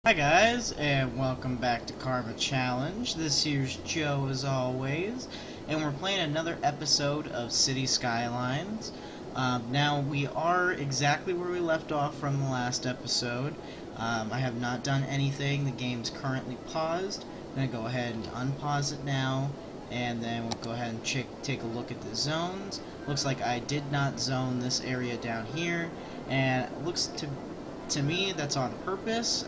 Hi guys, and welcome back to Karma Challenge. This here's Joe as always, and we're playing another episode of City Skylines. Now we are exactly where we left off from the last episode. I have not done anything. The game's currently paused. I'm going to go ahead and unpause it now, and then we'll go ahead and take a look at the zones. Looks like I did not zone this area down here, and it looks to me that's on purpose,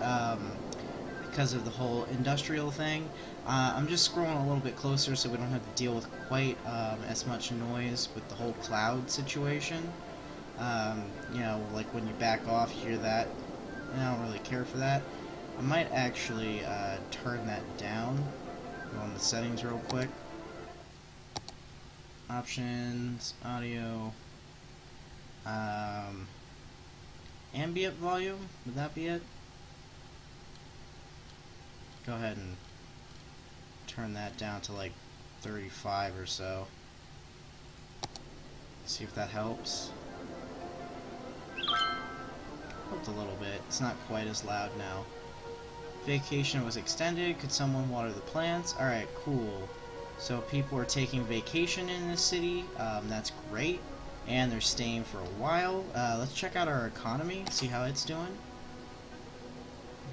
because of the whole industrial thing. I'm just scrolling a little bit closer so we don't have to deal with quite as much noise with the whole cloud situation. Like when you back off, you hear that. I don't really care for that. I might actually turn that down. Go on the settings real quick. Options, audio, ambient volume, would that be it? Go ahead and turn that down to like 35 or so. See if that helps. Helped a little bit. It's not quite as loud now. Vacation was extended. Could someone water the plants? Alright, cool. So people are taking vacation in this city. That's great. And they're staying for a while. Let's check out our economy, see how it's doing.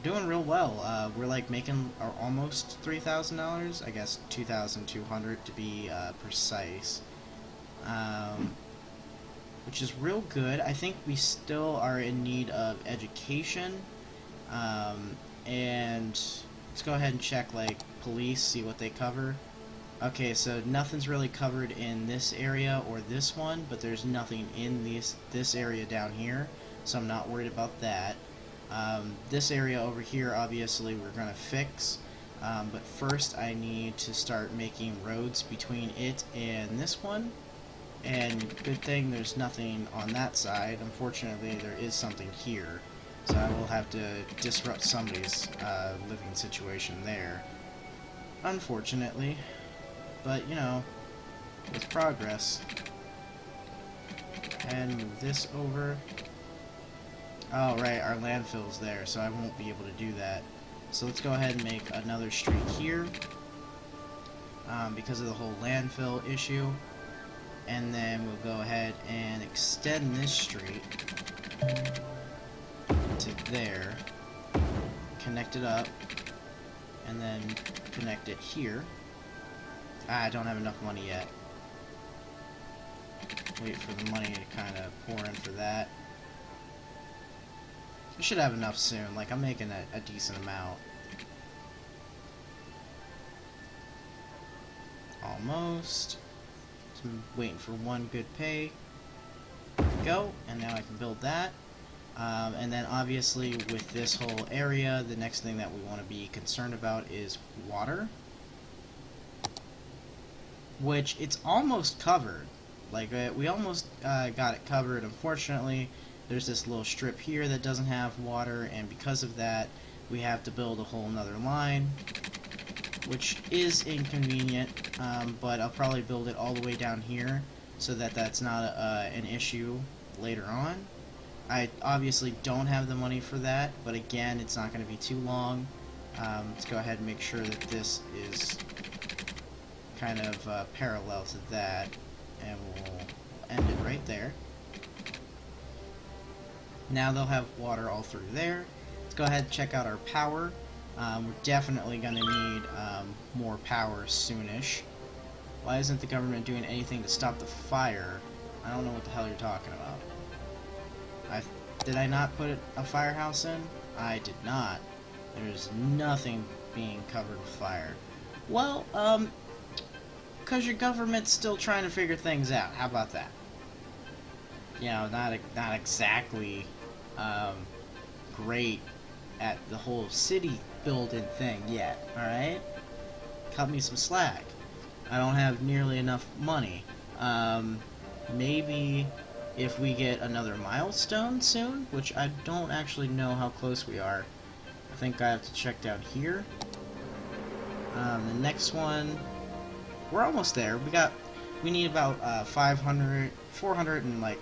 Doing real well. We're like making almost $3,000. I guess 2,200 to be precise. Which is real good. I think we still are in need of education. And let's go ahead and check like police, see what they cover. Okay, so nothing's really covered in this area or this one, but there's nothing in this area down here, so I'm not worried about that. This area over here, obviously, we're going to fix, but first I need to start making roads between it and this one, and good thing there's nothing on that side. Unfortunately, there is something here, so I will have to disrupt somebody's living situation there, unfortunately. But, you know, it's progress. And move this over. Oh, right, our landfill's there, so I won't be able to do that. So let's go ahead and make another street here, because of the whole landfill issue. And then we'll go ahead and extend this street to there, connect it up, and then connect it here. I don't have enough money yet. Wait for the money to kind of pour in for that. I should have enough soon. Like, I'm making a decent amount. Almost. Just waiting for one good pay. There we go. And now I can build that. And then obviously with this whole area, the next thing that we want to be concerned about is water. Which it's almost covered. Like, we almost got it covered. Unfortunately, there's this little strip here that doesn't have water, and because of that, we have to build a whole nother line, which is inconvenient, but I'll probably build it all the way down here so that that's not an issue later on. I obviously don't have the money for that, but again, it's not going to be too long. Let's go ahead and make sure that this is kind of parallel to that, and we'll end it right there. Now they'll have water all through there. Let's go ahead and check out our power. We're definitely going to need more power soonish. Why isn't the government doing anything to stop the fire? I don't know what the hell you're talking about. Did I not put a firehouse in? I did not. There's nothing being covered with fire. Well, because your government's still trying to figure things out. How about that? You know, not exactly great at the whole city building thing yet, alright? Cut me some slack. I don't have nearly enough money. Maybe if we get another milestone soon, which I don't actually know how close we are. I think I have to check down here. The next one, we're almost there. We need about 400 and like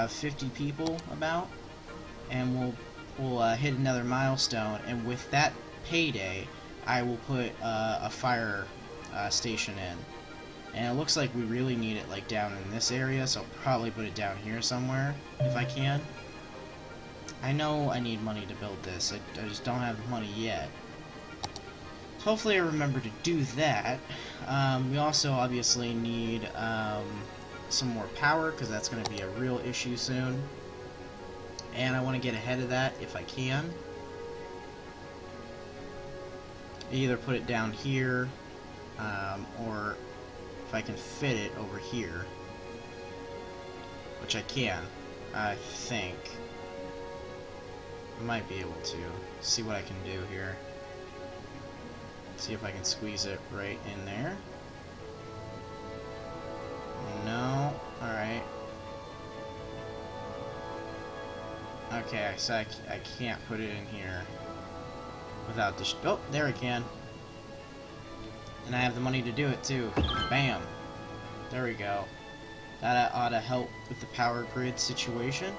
50 people about, and we'll hit another milestone, and with that payday, I will put a fire station in. And it looks like we really need it like down in this area, so I'll probably put it down here somewhere if I can. I know I need money to build this. I just don't have the money yet. So hopefully I remember to do that. We also obviously need some more power, because that's going to be a real issue soon. And I want to get ahead of that if I can. Either put it down here, or if I can fit it over here, which I can, I think. I might be able to. See what I can do here. See if I can squeeze it right in there. No. Alright. Okay, so I can't put it in here without this. Oh, there I can. And I have the money to do it too. Bam. There we go. That ought to help with the power grid situation.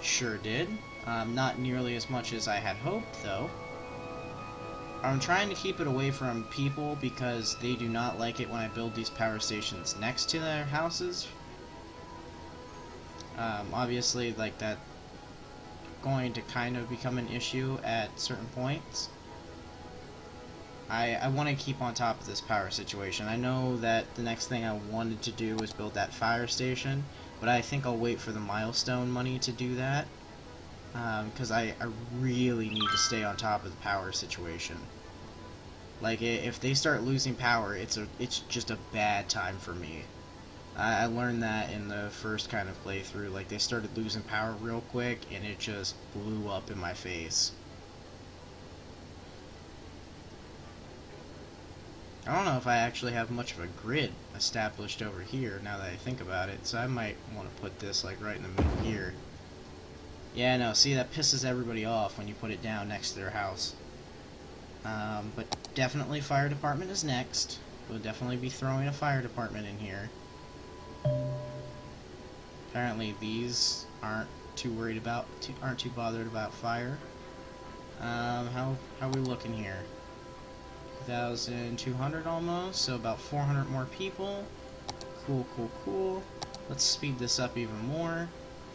Sure did. Not nearly as much as I had hoped, though. I'm trying to keep it away from people because they do not like it when I build these power stations next to their houses. Obviously, like, that going to kind of become an issue at certain points. I want to keep on top of this power situation. I know that the next thing I wanted to do was build that fire station, but I think I'll wait for the milestone money to do that, because I really need to stay on top of the power situation. Like, if they start losing power, it's just a bad time for me. I learned that in the first kind of playthrough. Like, they started losing power real quick, and it just blew up in my face. I don't know if I actually have much of a grid established over here, now that I think about it, so I might want to put this, like, right in the middle here. Yeah, no, see, that pisses everybody off when you put it down next to their house. But definitely fire department is next. We'll definitely be throwing a fire department in here. Apparently these aren't too bothered about fire. How are we looking here? 1,200 almost, so about 400 more people. Cool, cool, cool. Let's speed this up even more.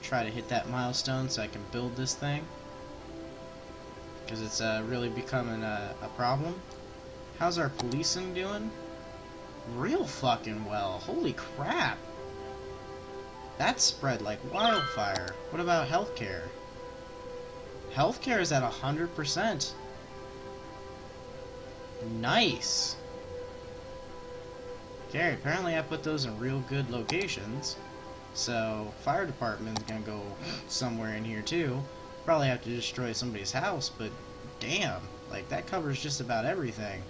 Try to hit that milestone so I can build this thing, because it's really becoming a problem. How's our policing doing? Real fucking well. Holy crap. That spread like wildfire. What about healthcare? Healthcare is at 100%. Nice. Okay, apparently I put those in real good locations. So, fire department's gonna go somewhere in here too. Probably have to destroy somebody's house, but damn, like, that covers just about everything.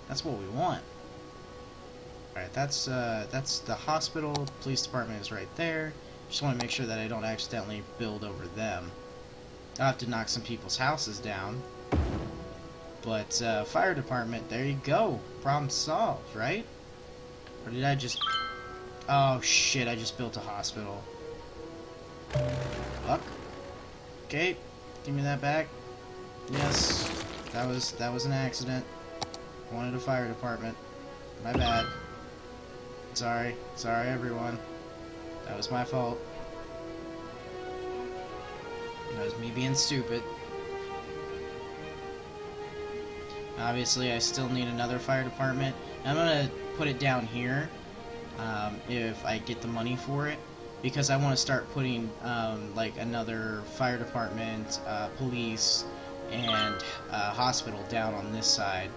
That's what we want. Alright, that's the hospital. Police department is right there. Just want to make sure that I don't accidentally build over them. I'll have to knock some people's houses down. But, fire department, there you go. Problem solved, right? Or did I just... Oh, shit, I just built a hospital. Fuck. Okay, give me that back. Yes, that was an accident. Wanted a fire department. My bad. Sorry everyone. That was my fault. That was me being stupid. Obviously, I still need another fire department. I'm gonna put it down here, if I get the money for it, because I want to start putting like another fire department, police, and hospital down on this side,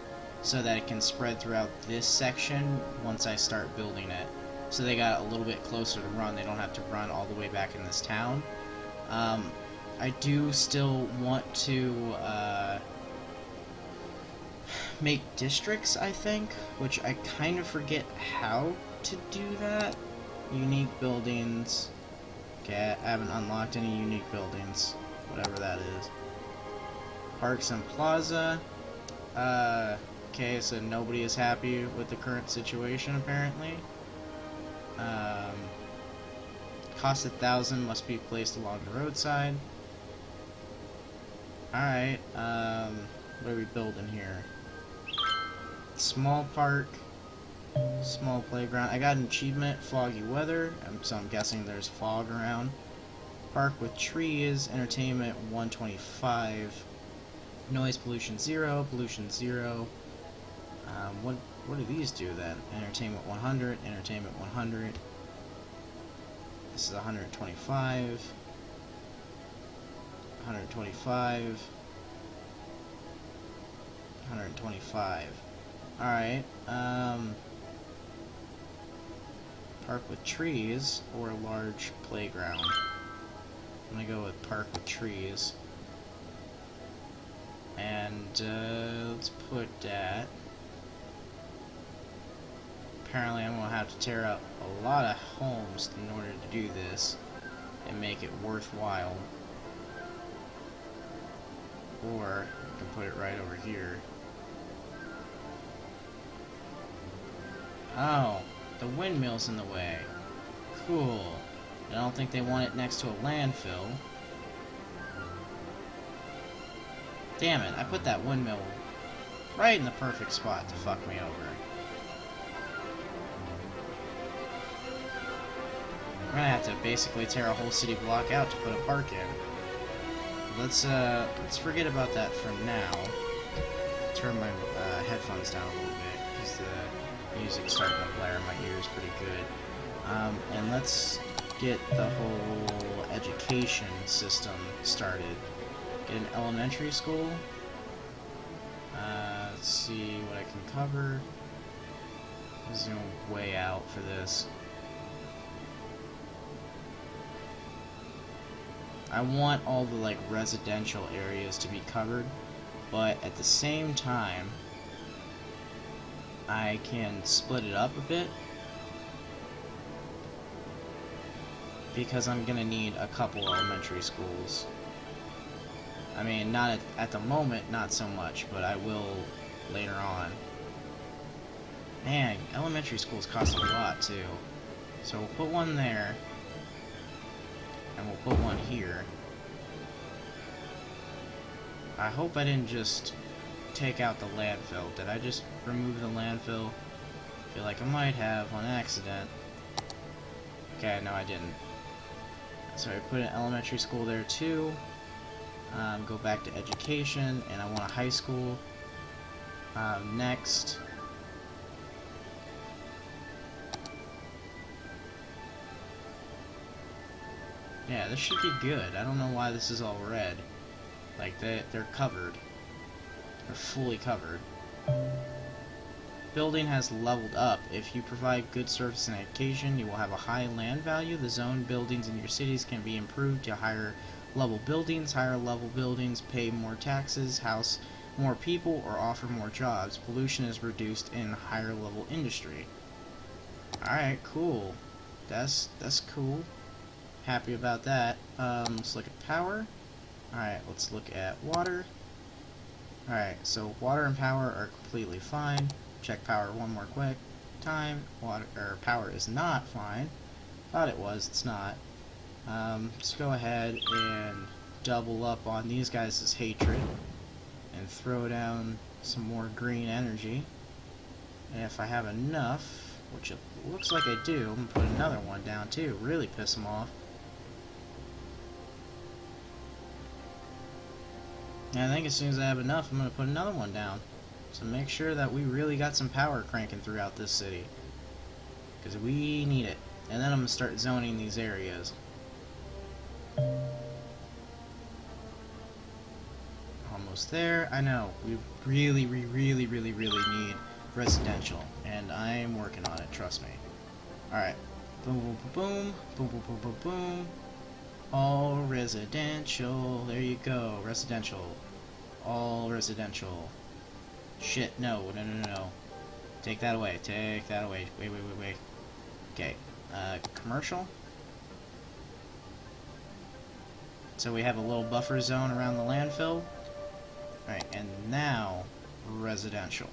so that it can spread throughout this section once I start building it. So they got a little bit closer to run. They don't have to run all the way back in this town. I do still want to make districts, I think, which I kind of forget how to do that. Unique buildings. Okay, I haven't unlocked any unique buildings, whatever that is. Parks and Plaza. Okay, so nobody is happy with the current situation, apparently. Cost 1,000, must be placed along the roadside. Alright, what are we building here? Small park, small playground. I got an achievement, foggy weather, so I'm guessing there's fog around. Park with trees, entertainment 125, noise pollution 0, pollution 0. What do these do then? Entertainment 100, entertainment 100. This is 125, 125, 125. Alright, park with trees or large playground. I'm gonna go with park with trees. And, let's put that. Apparently I'm gonna have to tear up a lot of homes in order to do this and make it worthwhile. Or, I can put it right over here. Oh, the windmill's in the way. Cool. I don't think they want it next to a landfill. Damn it, I put that windmill right in the perfect spot to fuck me over. I'm gonna have to basically tear a whole city block out to put a park in. Let's forget about that for now. Turn my headphones down a little bit, because the music's starting to blare in my ears pretty good. And let's get the whole education system started. Get an elementary school. Let's see what I can cover. Zoom way out for this. I want all the like residential areas to be covered, but at the same time I can split it up a bit, because I'm gonna need a couple elementary schools. I mean, not at the moment, not so much, but I will later on. Man, elementary schools cost a lot too. So we'll put one there. And we'll put one here. I hope I didn't just take out the landfill. Did I just remove the landfill? I feel like I might have on accident. Okay, no I didn't. So I put an elementary school there too. Go back to education, and I want a high school. Next. Yeah, this should be good. I don't know why this is all red. Like, they're covered. They're fully covered. Building has leveled up. If you provide good service and education, you will have a high land value. The zone buildings in your cities can be improved to higher level buildings. Higher level buildings pay more taxes, house more people, or offer more jobs. Pollution is reduced in higher level industry. Alright, cool. That's cool. Happy about that. Let's look at power. Alright, let's look at water. Alright, so water and power are completely fine. Check power one more quick time. Power is not fine. Thought it was, it's not. Let's go ahead and double up on these guys' hatred and throw down some more green energy. And if I have enough, which it looks like I do, I'm gonna put another one down too. Really piss them off. And I think as soon as I have enough, I'm going to put another one down. So make sure that we really got some power cranking throughout this city. Because we need it. And then I'm going to start zoning these areas. Almost there. I know. We really need residential. And I'm working on it, trust me. Alright. Boom, boom, boom, boom. Boom, boom, boom, boom, boom. All residential. There you go. Residential. All residential. Shit, no. Take that away. Take that away. Wait. Okay. Commercial. So we have a little buffer zone around the landfill. Alright, and now residential.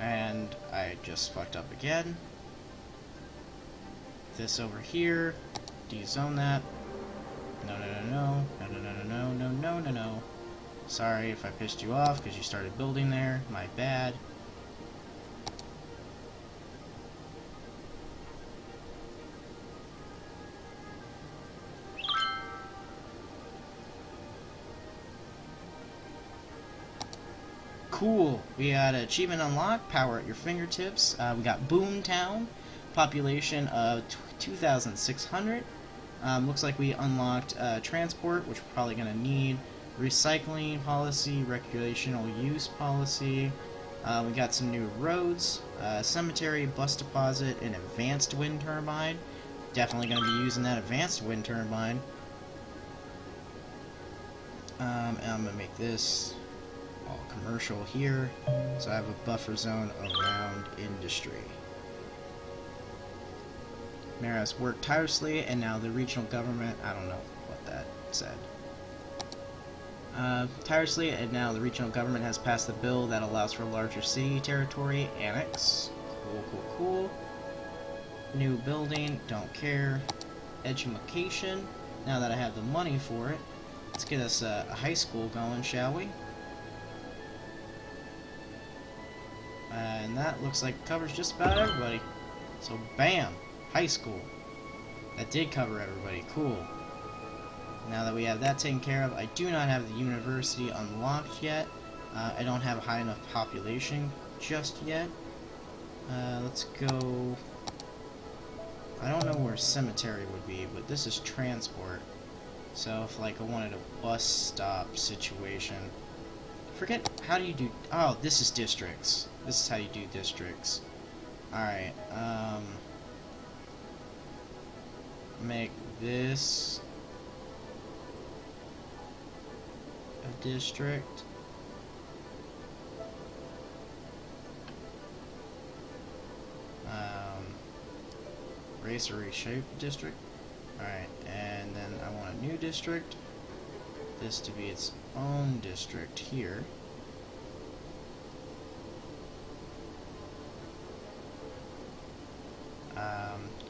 And I just fucked up again. This over here, dezone that. Sorry if I pissed you off because you started building there. My bad. Cool. We got achievement unlocked, power at your fingertips. We got Boomtown, population of 2,600. Looks like we unlocked transport, which we're probably going to need. Recycling policy, recreational use policy. We got some new roads, cemetery, bus deposit, and advanced wind turbine. Definitely going to be using that advanced wind turbine. And I'm going to make this all commercial here, so I have a buffer zone around industry. Mayor has worked tirelessly, and now the regional government, I don't know what that said. Tirelessly, and now the regional government has passed a bill that allows for larger city territory annex. Cool, cool, cool. New building, don't care. Education, now that I have the money for it, let's get us a high school going, shall we? And that looks like it covers just about everybody. So bam, high school. That did cover everybody, cool. Now that we have that taken care of, I do not have the university unlocked yet. I don't have a high enough population just yet. Let's go... I don't know where cemetery would be, but this is transport. So if like I wanted a bus stop situation... Forget, how do you do... Oh, this is districts. This is how you do districts. Alright, make this a district. Race or reshape district. Alright, and then I want a new district. This to be its own district here.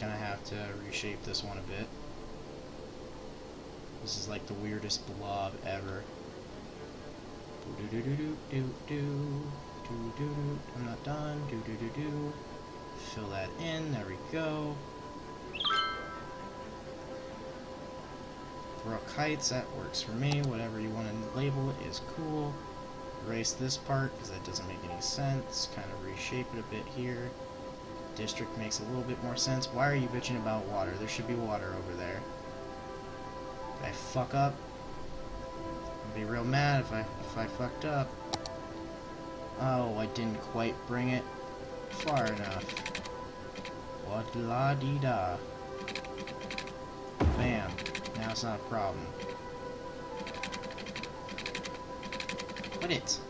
Gonna have to reshape this one a bit. This is like the weirdest blob ever. I'm not done. Fill that in. There we go. Throw kites. That works for me. Whatever you want to label it is cool. Erase this part because that doesn't make any sense. Kind of reshape it a bit here. District makes a little bit more sense. Why are you bitching about water? There should be water over there. Did I fuck up? I'd be real mad if I fucked up. Oh, I didn't quite bring it far enough. What la dee da. Bam. Now it's not a problem. Put it.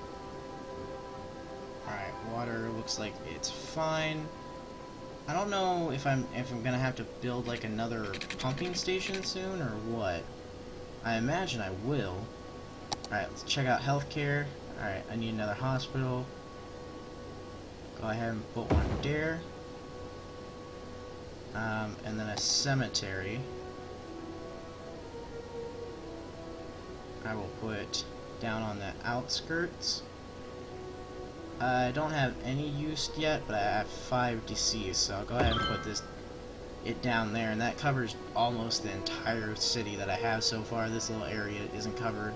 Alright, water looks like it's fine. I don't know if I'm gonna have to build like another pumping station soon or what. I imagine I will. Alright, let's check out healthcare. Alright, I need another hospital. Go ahead and put one there. And then a cemetery. I will put down on the outskirts. I don't have any use yet, but I have 5 deceased, so I'll go ahead and put it down there, and that covers almost the entire city that I have so far. This little area isn't covered,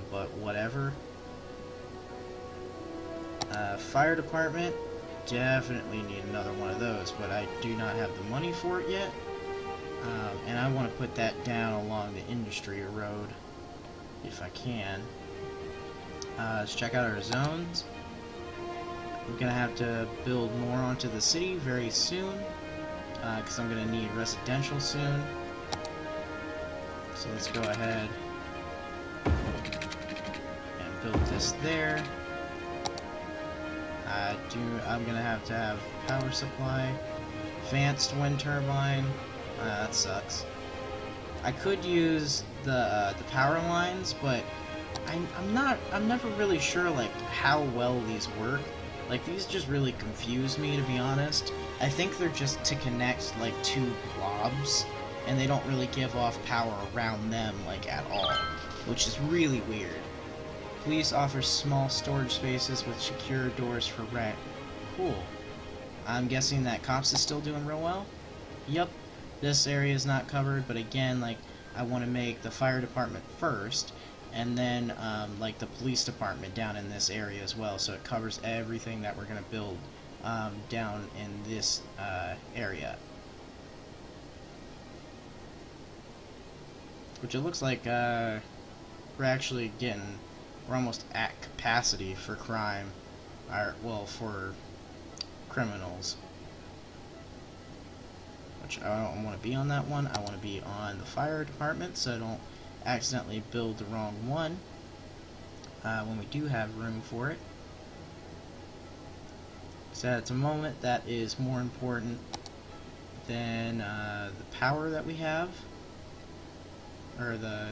but whatever. Fire department, definitely need another one of those, but I do not have the money for it yet, and I want to put that down along the industry road, if I can. Let's check out our zones. We're gonna have to build more onto the city very soon, because I'm gonna need residential soon. So let's go ahead and build this there. I'm gonna have to have power supply, advanced wind turbine. That sucks. I could use the power lines, but I'm never really sure like how well these work. Like, these just really confuse me, to be honest. I think they're just to connect, like, 2 blobs, and they don't really give off power around them, like, at all. Which is really weird. Police offers small storage spaces with secure doors for rent. Cool. I'm guessing that cops is still doing real well? Yep. This area is not covered, but again, like, I want to make the fire department first, and then, like, the police department down in this area as well, so it covers everything that we're going to build down in this area. Which it looks like we're actually we're almost at capacity for crime, or, well, for criminals. Which I don't want to be on that one. I want to be on the fire department so I don't accidentally build the wrong one when we do have room for it. So at the moment that is more important than the power that we have, or the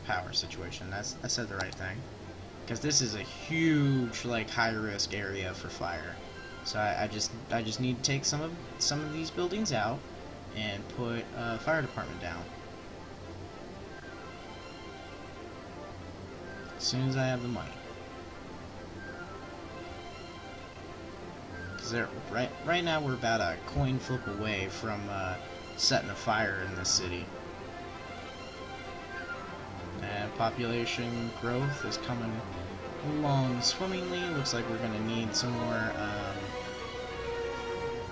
power situation. I said the right thing, because this is a huge, like, high risk area for fire. So I just need to take some of these buildings out and put a fire department down as soon as I have the money. Because right now we're about a coin flip away from setting a fire in this city. And population growth is coming along swimmingly. Looks like we're going to need some more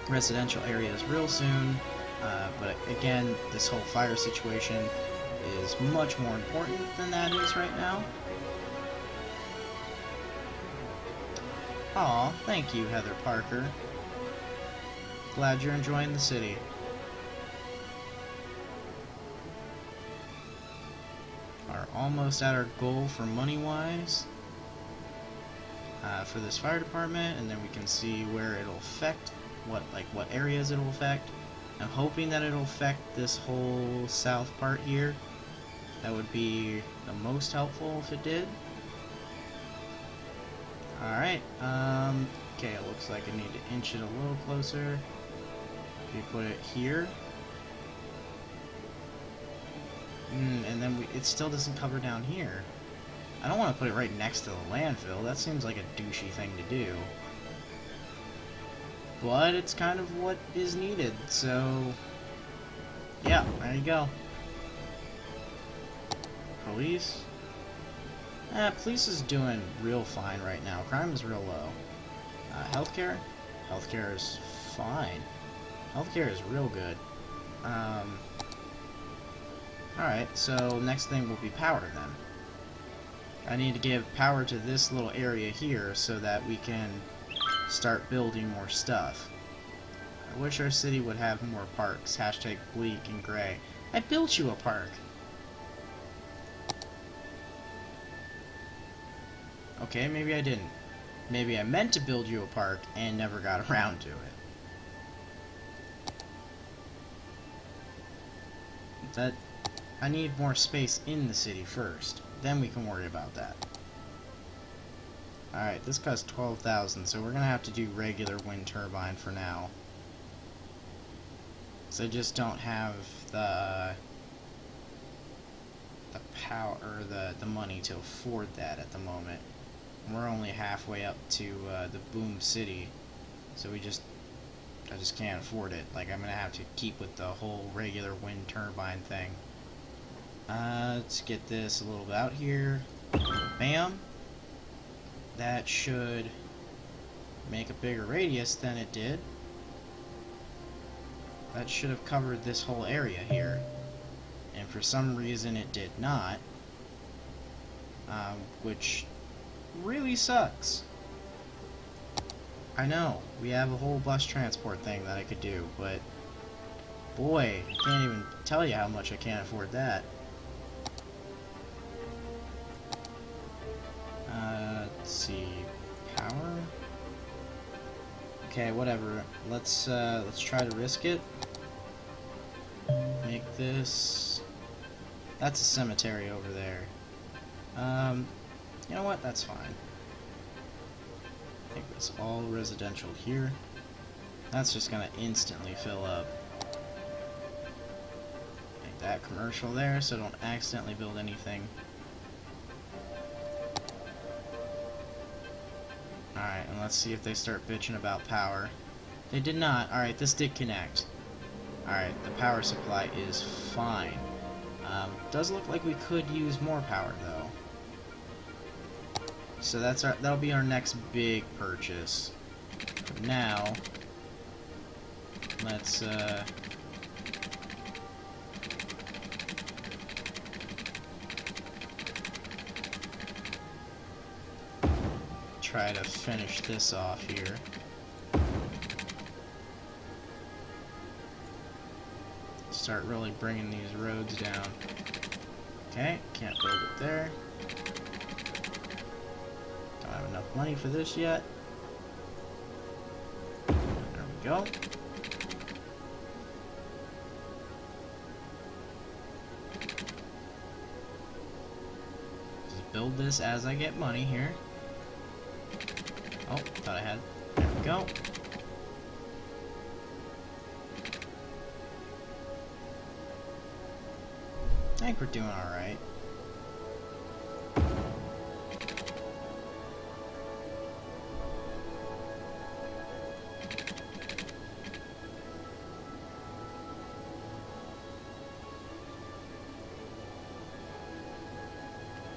residential areas real soon. But again, this whole fire situation is much more important than that is right now. Aw, thank you, Heather Parker. Glad you're enjoying the city. Are almost at our goal for money-wise for this fire department, and then we can see where it'll affect, what areas it'll affect. I'm hoping that it'll affect this whole south part here. That would be the most helpful if it did. Alright, okay, it looks like I need to inch it a little closer. We put it here. And then it still doesn't cover down here. I don't want to put it right next to the landfill. That seems like a douchey thing to do. But it's kind of what is needed, so yeah, there you go. Police? Police is doing real fine right now. Crime is real low. Healthcare? Healthcare is fine. Healthcare is real good. Alright, so next thing will be power then. I need to give power to this little area here so that we can start building more stuff. I wish our city would have more parks. Hashtag bleak and gray. I built you a park! Okay, maybe I didn't. Maybe I meant to build you a park and never got around to it. I need more space in the city first. Then we can worry about that. Alright, this costs 12,000, so we're gonna have to do regular wind turbine for now. So I just don't have the power, or the money to afford that at the moment. We're only halfway up to the boom city, so I just can't afford it. Like, I'm gonna have to keep with the whole regular wind turbine thing. Let's get this a little bit out here. Bam. That should make a bigger radius than it did. That should have covered this whole area here. And for some reason it did not. Which really sucks. I know, we have a whole bus transport thing that I could do, but boy, I can't even tell you how much I can't afford that. Let's see, power. Okay, whatever. Let's try to risk it. Make this. That's a cemetery over there. You know what? That's fine. Make this all residential here. That's just gonna instantly fill up. Make that commercial there, so don't accidentally build anything. Alright, and let's see if they start bitching about power. They did not. Alright, this did connect. Alright, the power supply is fine. Does look like we could use more power, though. So that'll be our next big purchase. Now, let's try to finish this off here. Start really bringing these roads down. Okay, can't build it there. Don't have enough money for this yet. There we go. Just build this as I get money here. Oh, thought I had. There we go. I think we're doing alright.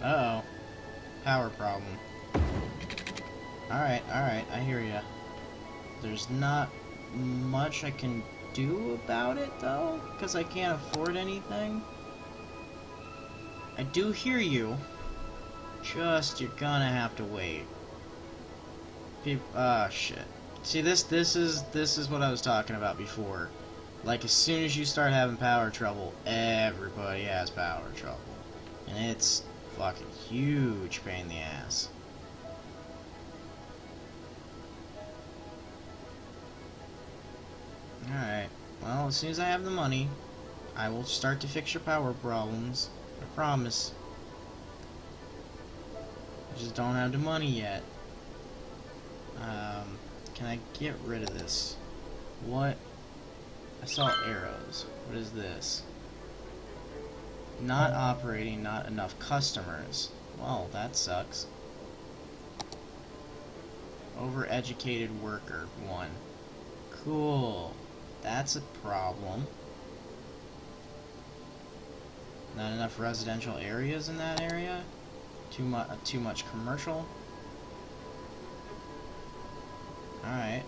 Uh-oh. Power problem. Alright, I hear ya. There's not much I can do about it, though, because I can't afford anything. I do hear you. Just, you're gonna have to wait. Shit. See, this is what I was talking about before. Like, as soon as you start having power trouble, everybody has power trouble. And it's fucking huge pain in the ass. Alright. Well, as soon as I have the money, I will start to fix your power problems. I promise. I just don't have the money yet. Can I get rid of this? What? I saw arrows. What is this? Not operating, not enough customers. Well, that sucks. Overeducated worker, 1. Cool. That's a problem. Not enough residential areas in that area. Too much commercial. Alright.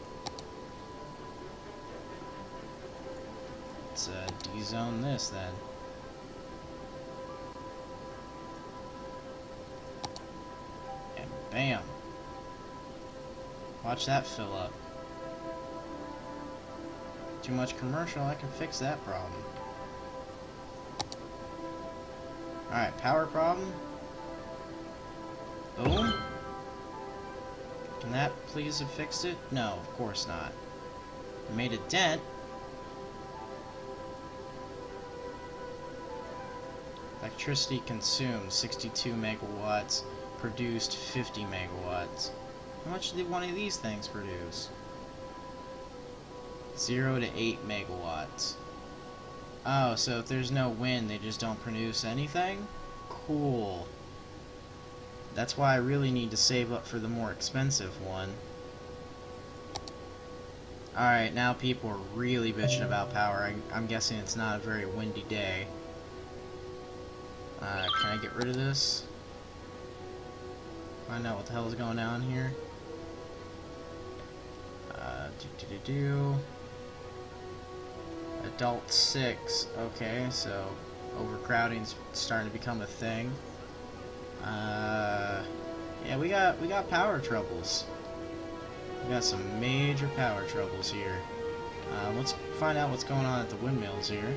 Let's de-zone this then. And bam. Watch that fill up. Too much commercial, I can fix that problem. Alright, power problem. Boom. Can that please have fixed it? No, of course not. Made a dent. Electricity consumed 62 megawatts, produced 50 megawatts. How much did one of these things produce? 0 to 8 megawatts. Oh, so if there's no wind, they just don't produce anything? Cool. That's why I really need to save up for the more expensive one. Alright, now people are really bitching about power. I'm guessing it's not a very windy day. Can I get rid of this? Find out what the hell is going on here. Adult 6. Okay, so overcrowding's starting to become a thing. Yeah, we got power troubles. We got some major power troubles here. Let's find out what's going on at the windmills here.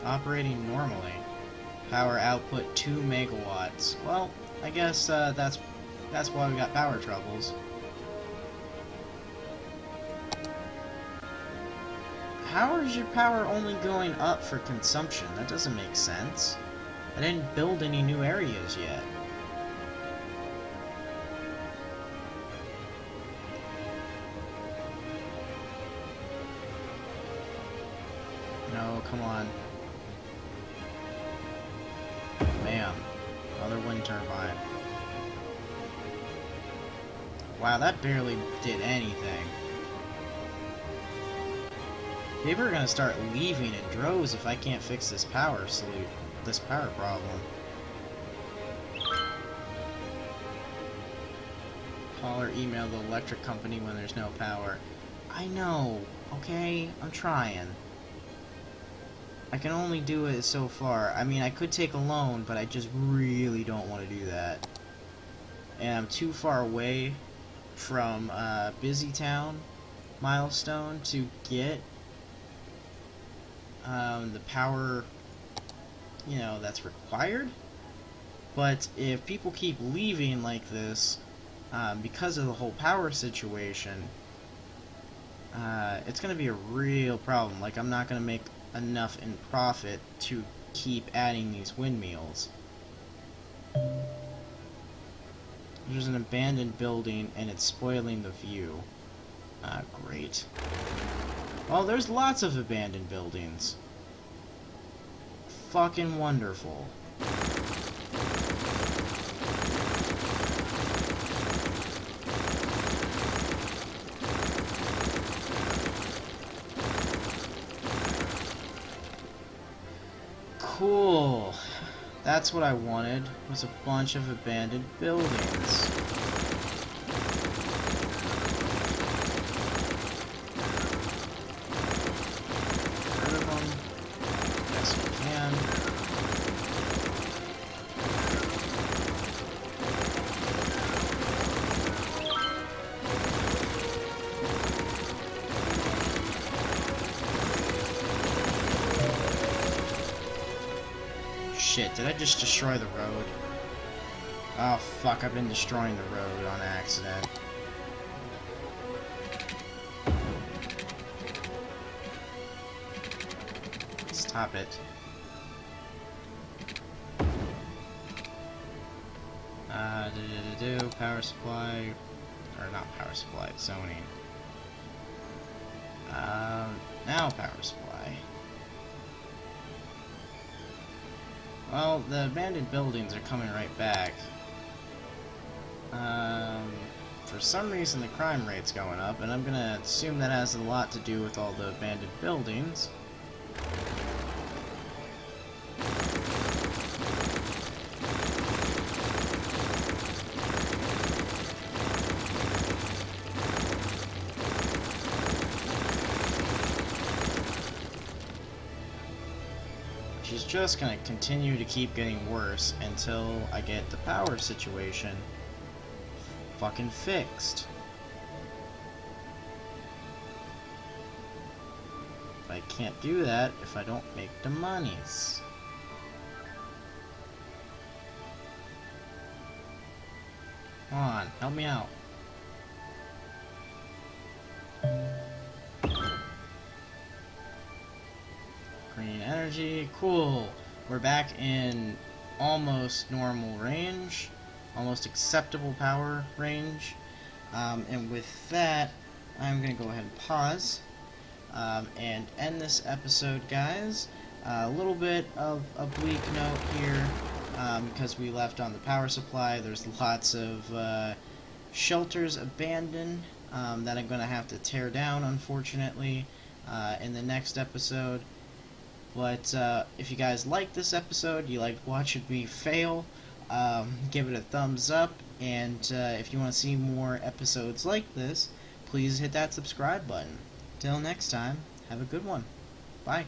Operating normally. Power output 2 megawatts. Well, I guess that's why we got power troubles. How is your power only going up for consumption? That doesn't make sense. I didn't build any new areas yet. No, come on. Bam. Another wind turbine. Wow, that barely did anything. People are gonna start leaving in droves if I can't fix this power problem. Call or email the electric company when there's no power. I know, okay? I'm trying. I can only do it so far. I mean, I could take a loan, but I just really don't want to do that. And I'm too far away from Busy Town milestone to get the power, you know, that's required. But if people keep leaving like this because of the whole power situation, it's going to be a real problem. Like, I'm not going to make enough in profit to keep adding these windmills. There's an abandoned building and it's spoiling the view. Great. Well, there's lots of abandoned buildings. Fucking wonderful. Cool. That's what I wanted, was a bunch of abandoned buildings. Rid of them. Yes, we can. Shit, did I just destroy the road? Oh fuck, I've been destroying the road on accident. Stop it. Power supply, or not power supply, zoning. Now power supply. Well, the abandoned buildings are coming right back. For some reason the crime rate's going up, and I'm gonna assume that has a lot to do with all the abandoned buildings. She's just gonna continue to keep getting worse until I get the power situation fucking fixed. But I can't do that if I don't make the monies. Come on, help me out. Green energy, cool. We're back in almost normal range, almost acceptable power range. And with that, I'm going to go ahead and pause and end this episode, guys. A little bit of a bleak note here because we left on the power supply. There's lots of shelters abandoned that I'm going to have to tear down, unfortunately, in the next episode. But if you guys liked this episode, you liked watching me fail, give it a thumbs up, and if you want to see more episodes like this, please hit that subscribe button. Till next time, have a good one. Bye.